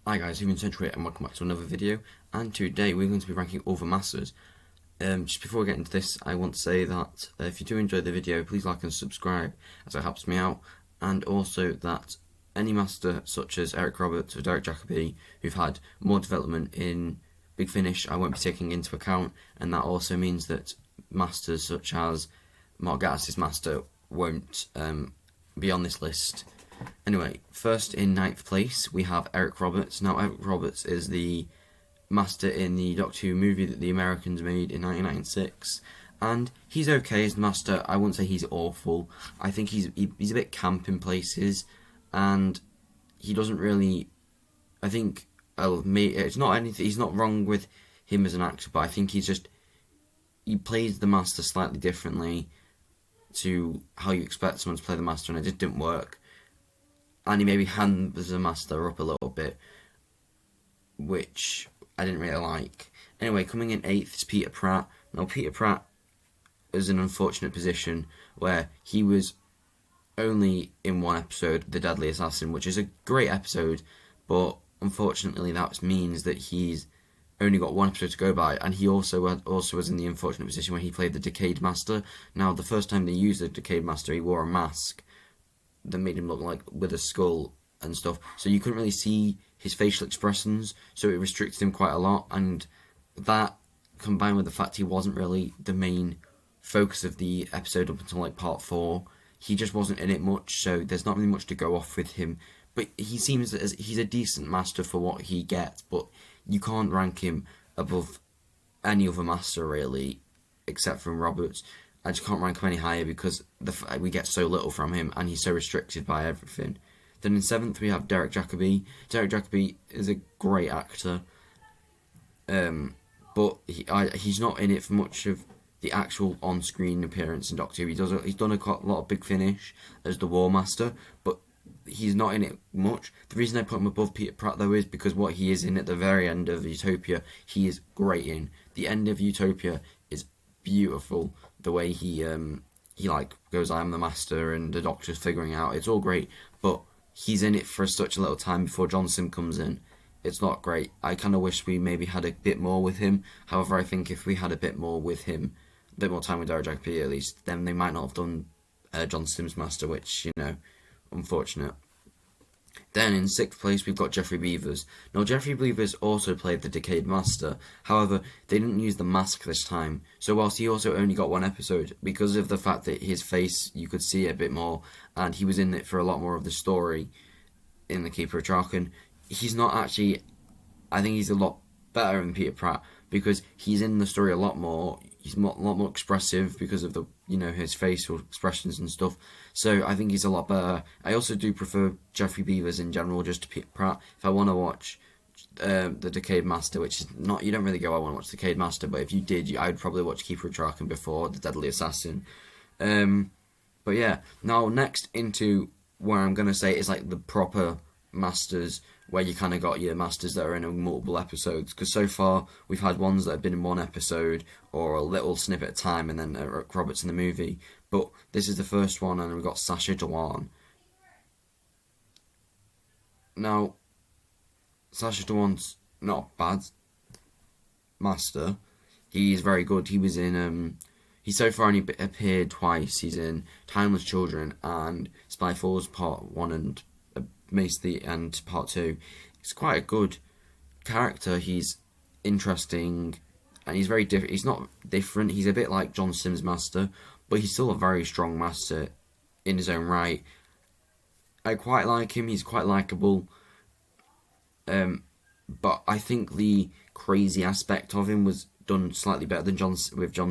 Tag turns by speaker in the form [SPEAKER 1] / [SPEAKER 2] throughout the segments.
[SPEAKER 1] Hi guys, Human Century and welcome back to another video, and today we're going to be ranking over masters. Just before we get into this, I want to say that if you do enjoy the video, please like and subscribe as it helps me out, and also that any master such as Eric Roberts or Derek Jacoby who've had more development in Big Finish I won't be taking into account, and that also means that masters such as Mark Gattis' master won't be on this list. Anyway, first in 9th place we have Eric Roberts. Now Eric Roberts is the master in the Doctor Who movie that the Americans made in 1996, and he's okay as the master. I wouldn't say he's awful. I think he's a bit camp in places, and he doesn't really. I think it's not anything. He's not wrong with him as an actor, but I think he plays the master slightly differently to how you expect someone to play the master, and it just didn't work. And he maybe hands the master up a little bit, which I didn't really like. Anyway, coming in 8th is Peter Pratt. Now, Peter Pratt is an unfortunate position where he was only in one episode, The Deadly Assassin, which is a great episode, but unfortunately that means that he's only got one episode to go by, and he also was in the unfortunate position where he played the Decayed Master. Now, the first time they used the Decayed Master, he wore a mask that made him look like with a skull and stuff, so you couldn't really see his facial expressions, so it restricted him quite a lot, and that combined with the fact he wasn't really the main focus of the episode up until like part 4, he just wasn't in it much, so there's not really much to go off with him. But he seems as he's a decent master for what he gets, but you can't rank him above any other master really, except from Roberts. I just can't rank him any higher because we get so little from him, and he's so restricted by everything. Then in 7th we have Derek Jacoby. Derek Jacoby is a great actor, but he's not in it for much of the actual on-screen appearance in Doctor Who. He's done a lot of Big Finish as the War Master, but he's not in it much. The reason I put him above Peter Pratt though is because what he is in at the very end of Utopia, he is great in. The end of Utopia is beautiful. The way he like goes, I am the master, and the Doctor's figuring out. It's all great, but he's in it for such a little time before John Sim comes in. It's not great. I kind of wish we maybe had a bit more with him. However, I think if we had a bit more with him, a bit more time with Derek Jacobi at least, then they might not have done John Sim's master, which, unfortunate. Then in 6th place we've got Geoffrey Beavers. Now, Geoffrey Beavers also played the Decayed Master, however they didn't use the mask this time, so whilst he also only got one episode, because of the fact that his face you could see it a bit more, and he was in it for a lot more of the story in The Keeper of Traken, he's not actually, I think he's a lot better than Peter Pratt, because he's in the story a lot more. He's a lot more expressive because of the his facial expressions and stuff. So I think he's a lot better. I also do prefer Geoffrey Beavers in general just to Peter Pratt. If I want to watch the Decayed Master, which is not, you don't really go, I want to watch the Decayed Master, but if you did, I would probably watch Keeper of Traken before the Deadly Assassin. But yeah, now next into where I'm gonna say is like the proper masters, where you kind of got your masters that are in multiple episodes, because so far we've had ones that have been in one episode or a little snippet of time, and then Eric Roberts in the movie, but this is the first one, and we've got Sasha Dewan. Now, Sasha Dewan's not a bad master. He's very good. He was in he's so far only appeared twice. He's in Timeless Children and Spy Falls Part 1 and Mace and Part 2. He's quite a good character. He's interesting, and he's very different. He's not different. He's a bit like John Sim's master, but he's still a very strong master in his own right. I quite like him. He's quite likable. But I think the crazy aspect of him was done slightly better than John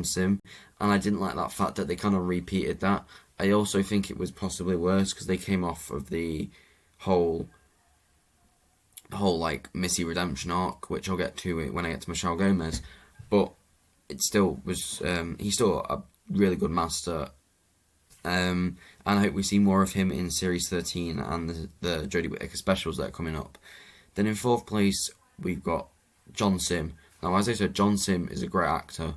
[SPEAKER 1] Sim, and I didn't like that fact that they kind of repeated that. I also think it was possibly worse because they came off of the whole like Missy redemption arc, which I'll get to when I get to Michelle Gomez, but it still was he's still a really good master, and I hope we see more of him in Series 13 and the Jodie Whittaker specials that are coming up. Then in 4th place we've got John Sim. Now, as I said, John Sim is a great actor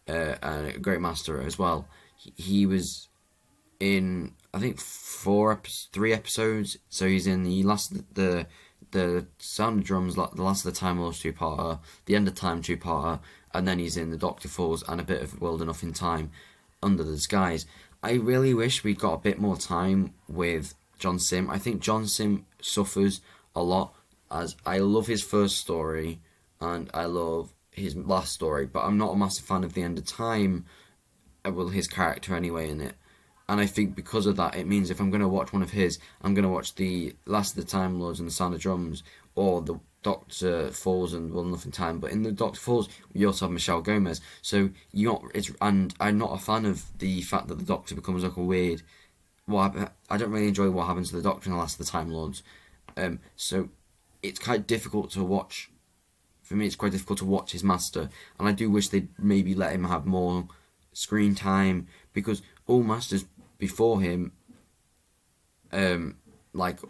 [SPEAKER 1] and a great master as well. He was in, I think, 3 episodes. So he's in the the Sound of Drums, like the Last of the Time Lords two-parter, the End of Time two-parter, and then he's in the Doctor Falls and a bit of World Enough in Time, Under the Skies. I really wish we'd got a bit more time with John Sim. I think John Sim suffers a lot, as I love his first story and I love his last story, but I'm not a massive fan of the End of Time, well, his character anyway in it. And I think because of that, it means if I'm going to watch one of his, I'm going to watch the Last of the Time Lords and the Sound of Drums, or the Doctor Falls and World Enough in Time. But in the Doctor Falls, you also have Michelle Gomez. So and I'm not a fan of the fact that the Doctor becomes like a weird. Well, I don't really enjoy what happens to the Doctor in the Last of the Time Lords. So it's quite difficult to watch. For me, it's quite difficult to watch his master, and I do wish they'd maybe let him have more screen time, because all masters before him, like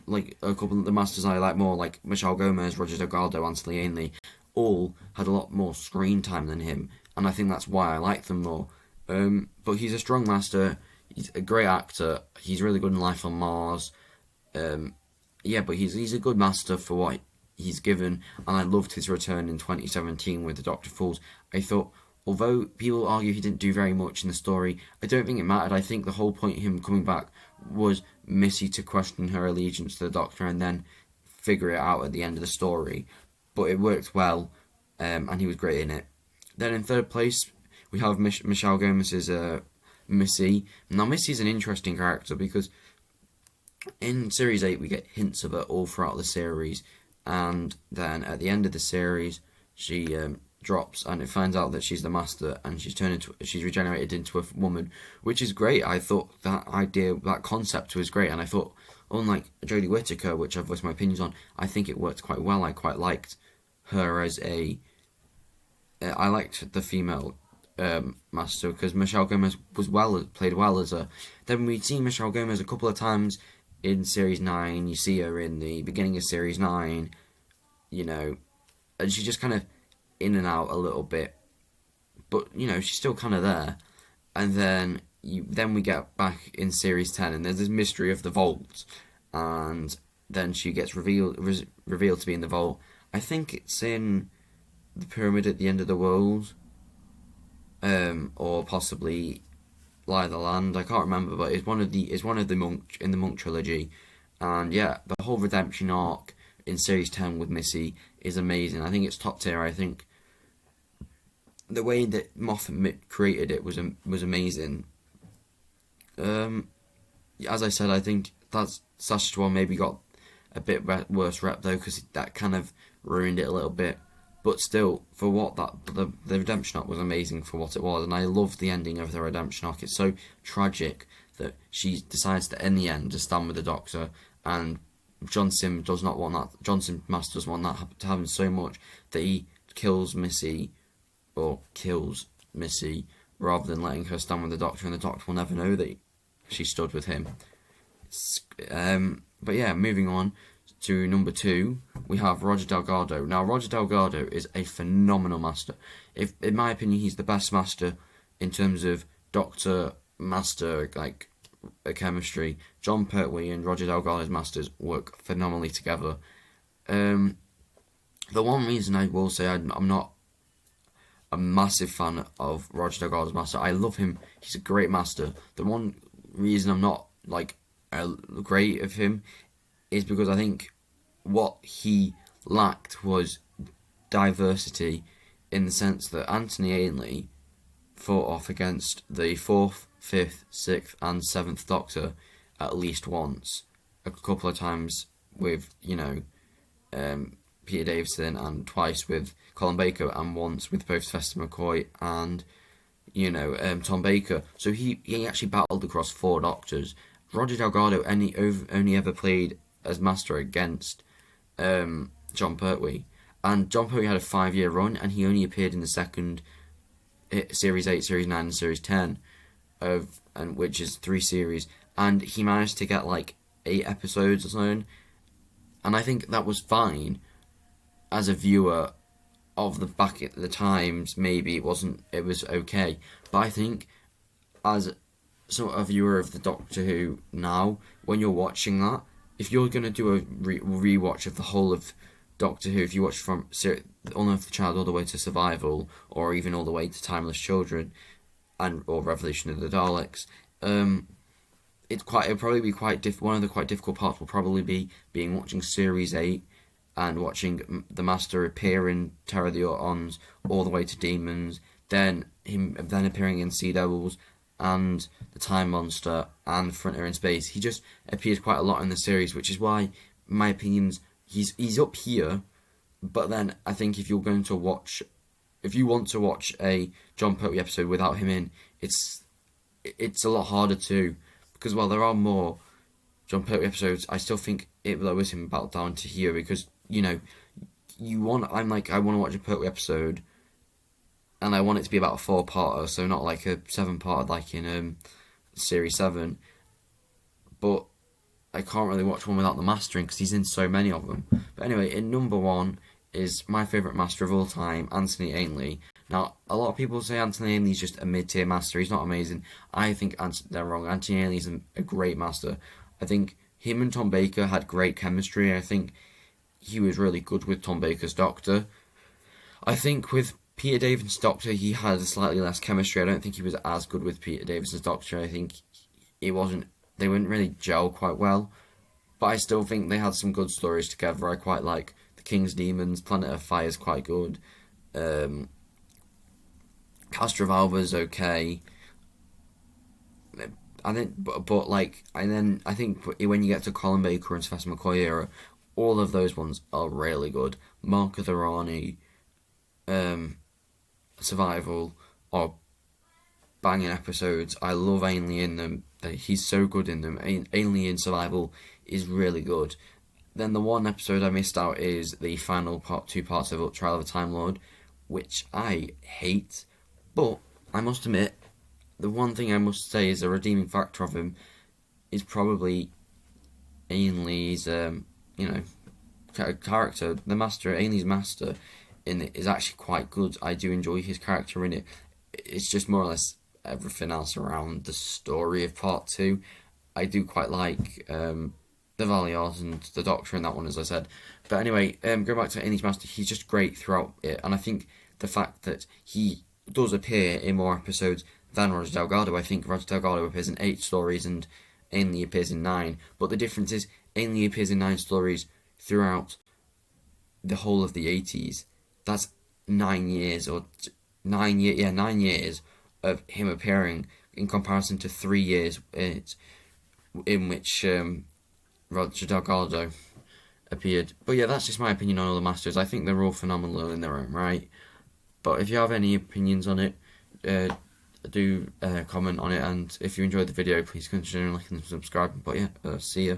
[SPEAKER 1] a couple of the masters I like more, like Michelle Gomez, Roger Delgado, Anthony Ainley, all had a lot more screen time than him, and I think that's why I like them more. But he's a strong master. He's a great actor. He's really good in Life on Mars. Yeah, but he's a good master for what he's given, and I loved his return in 2017 with the Doctor Falls. I thought, although people argue he didn't do very much in the story, I don't think it mattered. I think the whole point of him coming back was Missy to question her allegiance to the Doctor and then figure it out at the end of the story. But it worked well, and he was great in it. Then in third place, we have Michelle Gomez's Missy. Now, Missy's an interesting character because in Series 8 we get hints of her all throughout the series, and then at the end of the series she drops and it finds out that she's the master and she's regenerated into a woman, which is great. I thought that idea, that concept was great, and I thought, unlike Jodie Whittaker, which I've voiced my opinions on, I think it worked quite well. I quite liked her as I liked the female master, because Michelle Gomez played well as her. Then we'd seen Michelle Gomez a couple of times in Series 9, you see her in the beginning of Series 9, and she's just kind of in and out a little bit, but, she's still kind of there. And then we get back in Series 10, and there's this mystery of the vault, and then she gets revealed to be in the vault. I think it's in the pyramid at the end of the world, or possibly Lie of the Land. I can't remember, but it's one of the Monk in the Monk trilogy, and yeah, the whole redemption arc in Series 10 with Missy is amazing. I think it's top tier. I think the way that Moffat created it was amazing. As I said, I think that's Sasha Dewan maybe got a bit worse rep though, because that kind of ruined it a little bit. But still, for what the redemption arc was amazing for what it was, and I love the ending of the redemption arc. It's so tragic that she decides to, in the end, to stand with the Doctor, and John Sim does not want that. John Sim Master doesn't want that to happen so much that he kills Missy, rather than letting her stand with the Doctor, and the Doctor will never know that she stood with him. But yeah, moving on to number 2, we have Roger Delgado. Now, Roger Delgado is a phenomenal master. In my opinion, he's the best master in terms of Doctor Master, like a chemistry. John Pertwee and Roger Delgado's masters work phenomenally together. The one reason I will say I'm not a massive fan of Roger Delgado's master, I love him. He's a great master. The one reason I'm not great of him is because I think what he lacked was diversity, in the sense that Anthony Ainley fought off against the 4th, 5th, 6th and 7th Doctor at least once, a couple of times with Peter Davison, and twice with Colin Baker, and once with both Fester McCoy and Tom Baker. So he actually battled across 4 Doctors. Roger Delgado only ever played as master against John Pertwee, and John Pertwee had a 5-year run, and he only appeared in the second Series 8, Series 9 and Series 10 and which is 3 series, and he managed to get 8 episodes or something, and I think that was fine as a viewer of the back at the times. Maybe it was okay, but I think as sort of viewer of the Doctor Who now, when you're watching that, if you're gonna do a rewatch of the whole of Doctor Who, if you watch from Unearthly Child all the way to Survival, or even all the way to Timeless Children, or Revolution of the Daleks, it'll probably be one of the quite difficult parts will probably be watching Series 8 and watching the Master appear in Terror of the Autons all the way to Demons, then him appearing in Sea Devils and the Time Monster and Frontier in Space. He just appears quite a lot in the series, which is why, in my opinions, he's up here. But then I think if you want to watch a John Pertwee episode without him in, it's a lot harder to, because while there are more John Pertwee episodes, I still think it lowers him about down to here, because I want to watch a Pertwee episode, and I want it to be about a 4-parter, so not like a 7-parter like in Series 7. But I can't really watch one without the mastering because he's in so many of them. But anyway, in number 1 is my favourite master of all time, Anthony Ainley. Now, a lot of people say Anthony Ainley's just a mid-tier master. He's not amazing. I think they're wrong. Anthony Ainley's a great master. I think him and Tom Baker had great chemistry. I think he was really good with Tom Baker's Doctor. I think with Peter Davison's Doctor, he had slightly less chemistry. I don't think he was as good with Peter Davison's Doctor. I think they wouldn't really gel quite well. But I still think they had some good stories together. I quite like The King's Demons, Planet of Fire is quite good. Castor of Alva's okay. I think, I think when you get to Colin Baker and Professor McCoy era, all of those ones are really good. Mark of the Rani, Survival are banging episodes. I love Ainley in them. He's so good in them. Ainley in Survival is really good. Then the one episode I missed out is the final 2 parts of Trial of a Time Lord, which I hate. But I must admit, the one thing I must say is a redeeming factor of him is probably Ainley's, character. The Master, Ainley's Master in it is actually quite good. I do enjoy his character in it. It's just more or less everything else around the story of part 2. I do quite like the Valios and the Doctor in that one, as I said. But anyway, going back to Ainley's Master, he's just great throughout it. And I think the fact that he does appear in more episodes than Roger Delgado. I think Roger Delgado appears in 8 stories and Ainley appears in 9. But the difference is Ainley appears in 9 stories throughout the whole of the 80s. That's 9 years of him appearing in comparison to 3 years in which Roger Delgado appeared. But yeah, that's just my opinion on all the Masters. I think they're all phenomenal in their own right. But if you have any opinions on it, do comment on it, and if you enjoyed the video, please consider liking and subscribing. But yeah, see ya.